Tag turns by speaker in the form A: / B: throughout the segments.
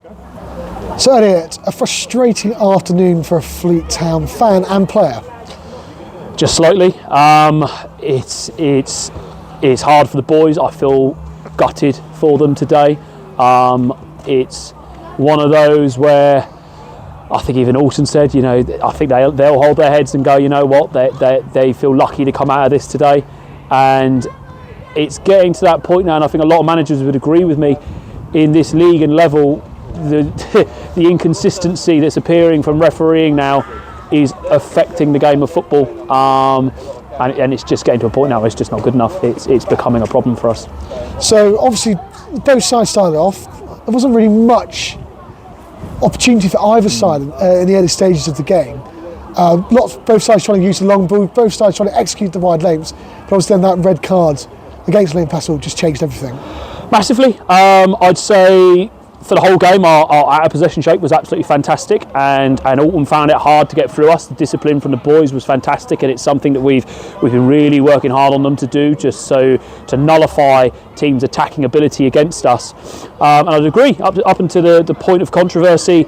A: So Elliott, a frustrating afternoon for a Fleet Town fan and player.
B: Just slightly. It's hard for the boys. I feel gutted for them today. It's one of those where I think even Alton said, I think they'll hold their heads and go, you know what, they feel lucky to come out of this today. And it's getting to that point now, and I think a lot of managers would agree with me, in this league and level, the inconsistency that's appearing from refereeing now is affecting the game of football, and it's just getting to a point now. It's just not good enough. It's becoming a problem for us.
A: So obviously, both sides started off. There wasn't really much opportunity for either side in the early stages of the game. Both sides trying to use the long ball, both sides trying to execute the wide lengths. But obviously, then that red card against Liam Passel just changed everything.
B: Massively. I'd say for the whole game, our out of possession shape was absolutely fantastic, and Alton found it hard to get through us. The discipline from the boys was fantastic, and it's something that we've been really working hard on them to do, just so to nullify teams' attacking ability against us. And I'd agree, up until the point of controversy,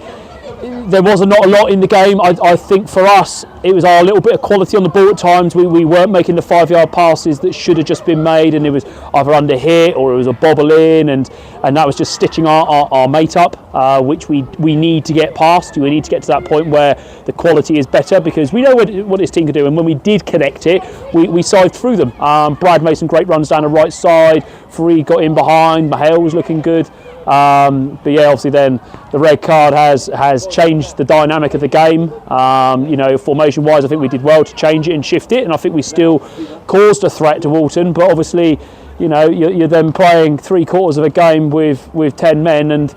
B: there was not a lot in the game. I think for us, it was our little bit of quality on the ball at times. We weren't making the 5-yard passes that should have just been made, and it was either under hit or it was a bobble in, and that was just stitching our mate up, which we need to get past. We need to get to that point where the quality is better, because we know what this team can do, and when we did connect it, we sived through them. Brad made some great runs down the right side, Fareed got in behind, Mahale was looking good. But yeah, obviously then the red card has changed the dynamic of the game. Formation wise, I think we did well to change it and shift it, and I think we still caused a threat to Alton. But obviously, you're then playing 3/4 of a game with 10 men, and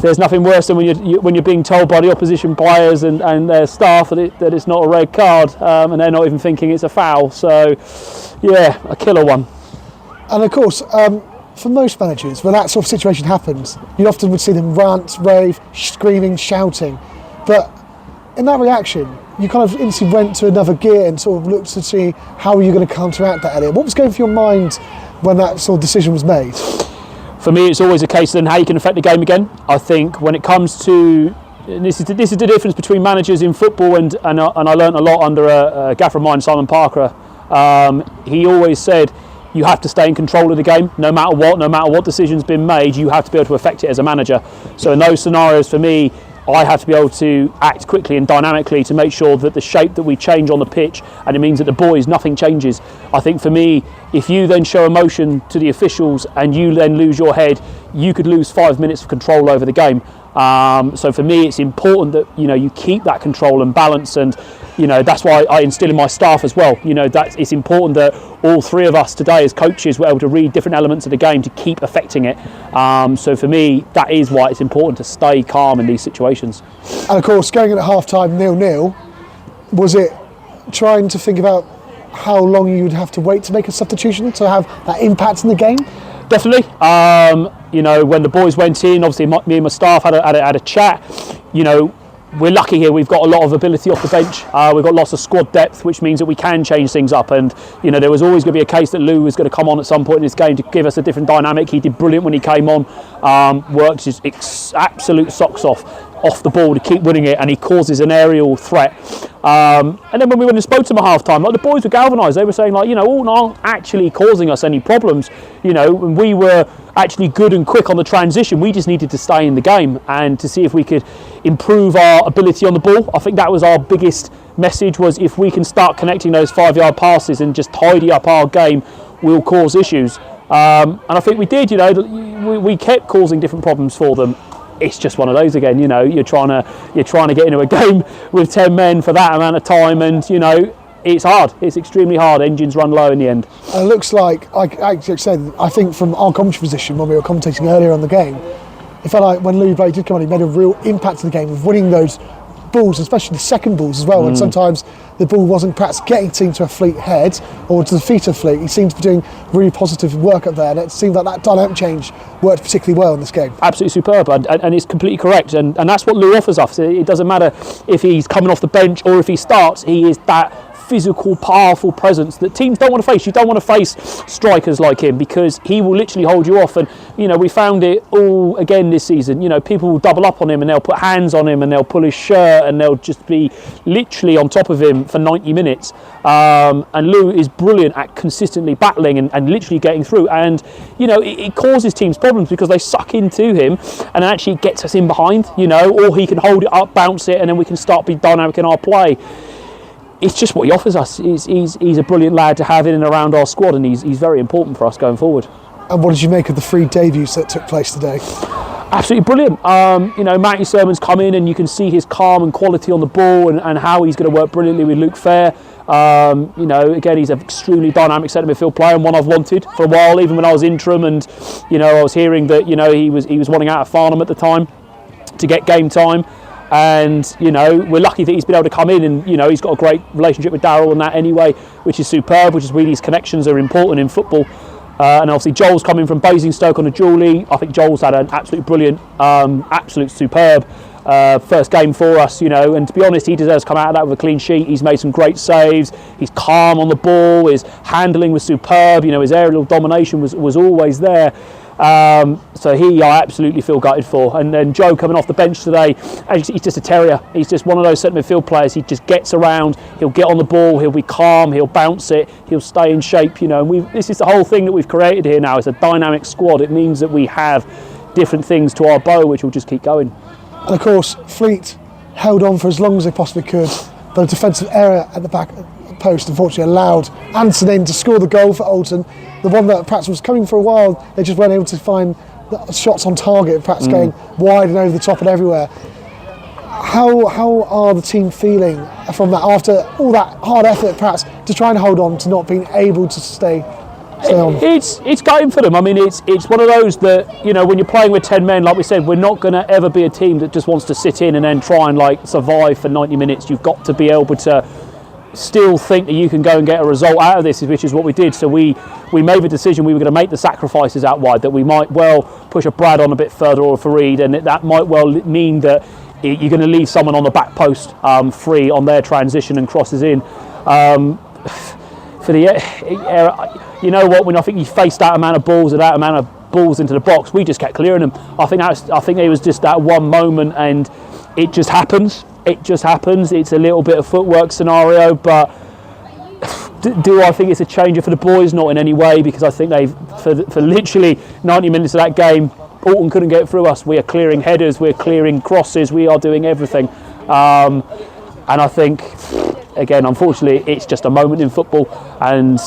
B: there's nothing worse than when you're being told by the opposition players and their staff that it's not a red card, and they're not even thinking it's a foul. So yeah, a killer one.
A: And of course, for most managers, when that sort of situation happens, you often would see them rant, rave, screaming, shouting. But in that reaction, you kind of instantly went to another gear and sort of looked to see how you were going to counteract that, Elliott. What was going through your mind when that sort of decision was made?
B: For me, it's always a case of how you can affect the game again. I think when it comes to, and this is the difference between managers in football, and I learnt a lot under a gaffer of mine, Simon Parker. He always said, you have to stay in control of the game, no matter what decision's been made. You have to be able to affect it as a manager. So in those scenarios, for me, I have to be able to act quickly and dynamically to make sure that the shape that we change on the pitch, and it means that the boys, nothing changes. I think for me, if you then show emotion to the officials and you then lose your head, you could lose 5 minutes of control over the game. So for me, it's important that you keep that control and balance, and that's why I instill in my staff as well. That it's important that all three of us today as coaches were able to read different elements of the game to keep affecting it. So for me, that is why it's important to stay calm in these situations.
A: And of course, going in at half-time 0-0, was it trying to think about how long you would have to wait to make a substitution to have that impact in the game?
B: Definitely. When the boys went in, obviously me and my staff had a chat. We're lucky here. We've got a lot of ability off the bench. We've got lots of squad depth, which means that we can change things up. And there was always going to be a case that Lou was going to come on at some point in this game to give us a different dynamic. He did brilliant when he came on. Worked his absolute socks off the ball to keep winning it, and he causes an aerial threat. And then when we went and spoke to him at half time, the boys were galvanised. They were saying Alton aren't actually causing us any problems. When we were actually good and quick on the transition, we just needed to stay in the game and to see if we could improve our ability on the ball. I think that was our biggest message, was if we can start connecting those 5-yard passes and just tidy up our game, we'll cause issues. And I think we did. We kept causing different problems for them. It's just one of those again. You're trying to get into a game with 10 men for that amount of time, and it's hard. It's extremely hard. Engines run low in the end.
A: It looks like, I think from our commentary position when we were commentating earlier on the game, it felt like when Louis Blake did come on, he made a real impact in the game of winning those balls, especially the second balls as well. And sometimes the ball wasn't perhaps getting team to a Fleet head or to the feet of Fleet. He seemed to be doing really positive work up there, and it seemed like that dynamic change worked particularly well in this game.
B: Absolutely superb, and it's completely correct, and that's what Lou offers us. It doesn't matter if he's coming off the bench or if he starts. He is that physical, powerful presence that teams don't want to face. You don't want to face strikers like him because he will literally hold you off. And, we found it all again this season. People will double up on him and they'll put hands on him and they'll pull his shirt and they'll just be literally on top of him for 90 minutes. And Lou is brilliant at consistently battling and literally getting through. And, it causes teams problems because they suck into him and actually gets us in behind, or he can hold it up, bounce it, and then we can start be dynamic in our play. It's just what he offers us. He's a brilliant lad to have in and around our squad, and he's very important for us going forward.
A: And what did you make of the 3 debuts that took place today?
B: Absolutely brilliant. Matty Sermon's come in and you can see his calm and quality on the ball and how he's going to work brilliantly with Luke Fair. Again, he's an extremely dynamic centre midfield player and one I've wanted for a while, even when I was interim and, I was hearing that, he was wanting out of Farnham at the time to get game time. And, we're lucky that he's been able to come in and, he's got a great relationship with Darryl and that anyway, which is superb, which is really these connections are important in football. And obviously Joel's coming from Basingstoke on a dually. I think Joel's had an absolutely brilliant, absolute superb first game for us, and to be honest, he deserves to come out of that with a clean sheet. He's made some great saves, he's calm on the ball, his handling was superb, his aerial domination was always there. So I absolutely feel gutted for. And then Joe coming off the bench today, he's just a terrier. He's just one of those centre midfield players. He just gets around, he'll get on the ball, he'll be calm, he'll bounce it, he'll stay in shape. And this is the whole thing that we've created here now. It's a dynamic squad. It means that we have different things to our bow, which will just keep going.
A: And of course, Fleet held on for as long as they possibly could, but a defensive error at the back post unfortunately allowed Anson in to score the goal for Alton. The one that perhaps was coming for a while, they just weren't able to find the shots on target, perhaps going wide and over the top and everywhere. How are the team feeling from that after all that hard effort, perhaps to try and hold on to not being able to stay on?
B: It's going for them. I mean, it's one of those that, when you're playing with 10 men, like we said, we're not going to ever be a team that just wants to sit in and then try and survive for 90 minutes. You've got to be able to still think that you can go and get a result out of this, which is what we did. So we made the decision we were going to make the sacrifices out wide, that we might well push a Brad on a bit further or a Fareed, and that might well mean that you're going to leave someone on the back post free on their transition and crosses in. For the when I think you faced that amount of balls into the box, we just kept clearing them. I think it was just that one moment, and it just happens. It's a little bit of footwork scenario, but do I think it's a changer for the boys? Not in any way, because I think for literally 90 minutes of that game, Alton couldn't get through us. We are clearing headers, we're clearing crosses, we are doing everything. And I think, again, unfortunately, it's just a moment in football, and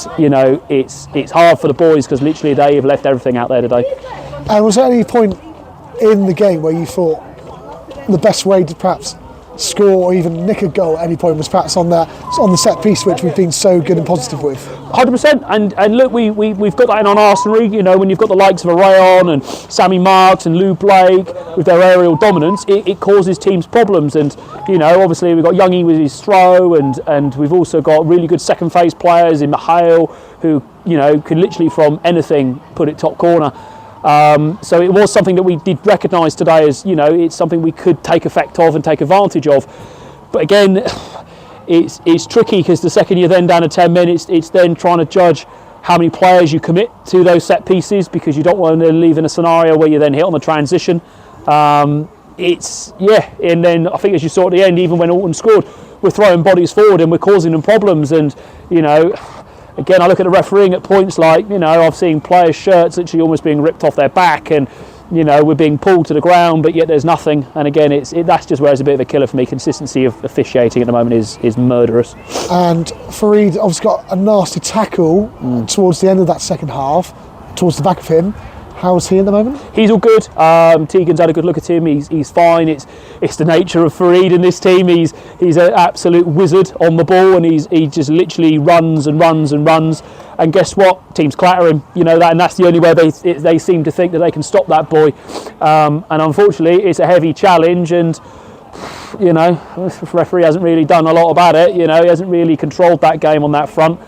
B: it's hard for the boys because literally they have left everything out there today.
A: And was there any point in the game where you thought the best way to perhaps score or even nick a goal at any point was perhaps on the set piece, which we've been so good and positive with?
B: 100%, and look, we've got that in our arsenal. When you've got the likes of a Rayon and Sammy Marks and Lou Blake with their aerial dominance, it causes teams problems. And obviously we've got Youngie with his throw, and we've also got really good second phase players in Mihail who can literally from anything put it top corner. So it was something that we did recognise today as, it's something we could take effect of and take advantage of. But again, it's tricky because the second you're then down to 10 men, it's then trying to judge how many players you commit to those set pieces, because you don't want to leave in a scenario where you then hit on the transition. And then I think as you saw at the end, even when Alton scored, we're throwing bodies forward and we're causing them problems. And, again, I look at the refereeing at points like, I've seen players' shirts literally almost being ripped off their back, and, we're being pulled to the ground, but yet there's nothing. And again, that's just where it's a bit of a killer for me. Consistency of officiating at the moment is murderous. And
A: Fareed obviously got a nasty tackle towards the end of that second half, towards the back of him. How is he at the moment?
B: He's all good. Tegan's had a good look at him. He's fine. It's the nature of Fareed in this team. He's an absolute wizard on the ball, and he just literally runs and runs and runs. And guess what? Teams clatter him. That, and that's the only way they seem to think that they can stop that boy. And unfortunately, it's a heavy challenge. And the referee hasn't really done a lot about it. He hasn't really controlled that game on that front.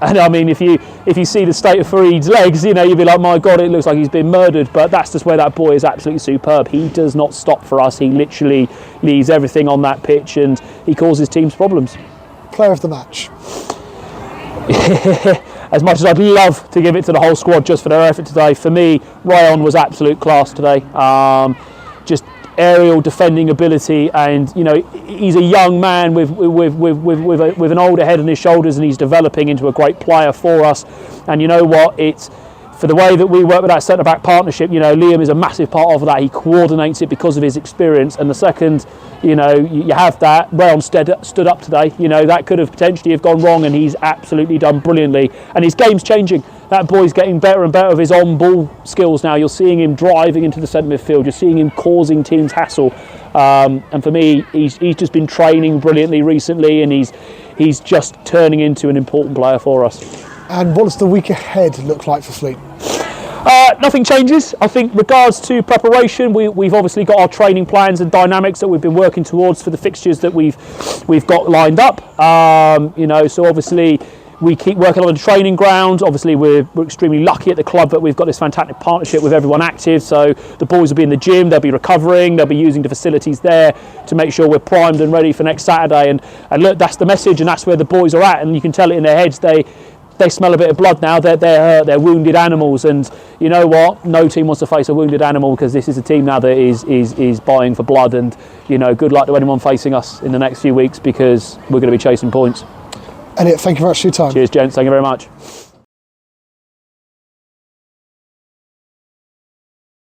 B: And I mean, if you see the state of Fareed's legs, you'd be like, my God, it looks like he's been murdered. But that's just where that boy is absolutely superb. He does not stop for us. He literally leaves everything on that pitch, and he causes teams problems.
A: player of the match?
B: As much as I'd love to give it to the whole squad just for their effort today, for me, Ryan was absolute class today. Just aerial defending ability, and he's a young man with an older head on his shoulders, and he's developing into a great player for us. And you know what? It's for the way that we work with that centre-back partnership. Liam is a massive part of that. He coordinates it because of his experience. And the second, you have that, Rayon stood up today. That could have potentially have gone wrong, and he's absolutely done brilliantly. And his game's changing. That boy's getting better and better with his on-ball skills now. You're seeing him driving into the centre midfield. You're seeing him causing teams hassle. And for me, he's just been training brilliantly recently, and he's just turning into an important player for us.
A: And what does the week ahead look like for Fleet?
B: Nothing changes. I think regards to preparation, we've obviously got our training plans and dynamics that we've been working towards for the fixtures that we've got lined up. So obviously we keep working on the training ground. Obviously we're extremely lucky at the club that we've got this fantastic partnership with everyone active. So the boys will be in the gym, they'll be recovering, they'll be using the facilities there to make sure we're primed and ready for next Saturday. And look, that's the message, and that's where the boys are at, and you can tell it in their heads. They smell a bit of blood now. They're hurt. They're wounded animals, and you know what? No team wants to face a wounded animal, because this is a team now that is buying for blood. And good luck to anyone facing us in the next few weeks, because we're going to be chasing points.
A: Elliott, thank you very much for your time.
B: Cheers, gents. Thank you very much.